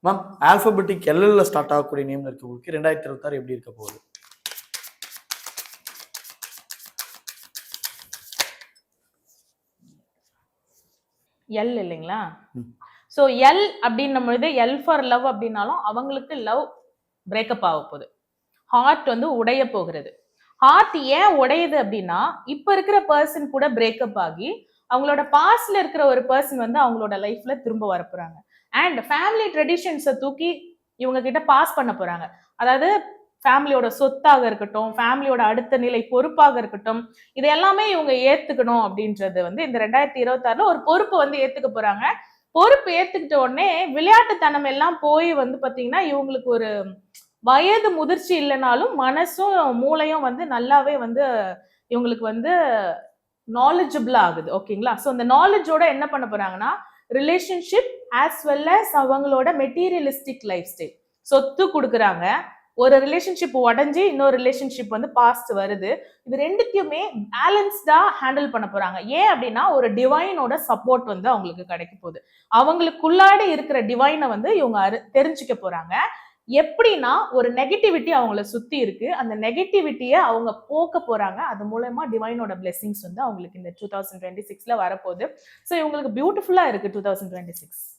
Ma'am alphabetic எல்எல்ல start ஆகக்கூடிய நேம்ல இருக்கவங்களுக்கு 2026 எப்படி இருக்க போகுது? எல் இல்லைங்களா? ஸோ எல் அப்படின்னும் பொழுது எல் ஃபார் லவ் அப்படின்னாலும் அவங்களுக்கு லவ் பிரேக்கப் ஆக போகுது. ஹார்ட் வந்து உடைய போகிறது. ஹார்ட் ஏன் உடையுது அப்படின்னா, இப்ப இருக்கிற பர்சன் கூட பிரேக்கப் ஆகி அவங்களோட பாஸ்ட்ல இருக்கிற ஒரு பர்சன் வந்து அவங்களோட லைஃப்ல திரும்ப வர போறாங்க. அண்ட் ஃபேமிலி ட்ரெடிஷன்ஸை தூக்கி இவங்க கிட்ட பாஸ் பண்ண போறாங்க. அதாவது ஃபேமிலியோட சொத்தாக இருக்கட்டும், ஃபேமிலியோட அடுத்த நிலை பொறுப்பாக இருக்கட்டும், இது எல்லாமே இவங்க ஏத்துக்கணும் அப்படின்றது வந்து இந்த 2026 ஒரு பொறுப்பு வந்து ஏத்துக்க போறாங்க. பொறுப்பு ஏத்துக்கிட்ட உடனே விளையாட்டுத்தனம் எல்லாம் போய் வந்து பாத்தீங்கன்னா இவங்களுக்கு ஒரு வயது முதிர்ச்சி இல்லைனாலும் மனசும் மூளையும் வந்து நல்லாவே வந்து இவங்களுக்கு வந்து நாலேஜபிள் ஆகுது. ஓகேங்களா? ஸோ அந்த நாலேஜோட என்ன பண்ண போறாங்கன்னா ரிலேஷன்ஷிப் ஆஸ் வெல் அஸ் அவங்களோட மெட்டீரியலிஸ்டிக் லைஃப் ஸ்டைல் சொத்து கொடுக்குறாங்க. ஒரு ரிலேஷன்ஷிப் உடஞ்சி இன்னொரு ரிலேஷன்ஷிப் வந்து பாஸ்ட் வருது. இது ரெண்டுத்தையுமே பேலன்ஸ்டா ஹேண்டில் பண்ண போறாங்க. ஏன் அப்படின்னா ஒரு டிவைனோட சப்போர்ட் வந்து அவங்களுக்கு கிடைக்க போகுது. அவங்களுக்குள்ளாடி இருக்கிற டிவைனை வந்து இவங்க தெரிஞ்சுக்க போறாங்க. எப்படின்னா ஒரு நெகட்டிவிட்டி அவங்கள சுத்தி இருக்கு. அந்த நெகட்டிவிட்டியை அவங்க போக்க போறாங்க. அது மூலமா டிவைனோட பிளெஸிங்ஸ் வந்து அவங்களுக்கு இந்த 2026ல வரப்போகுது. ஸோ இவங்களுக்கு பியூட்டிஃபுல்லா இருக்கு 2026.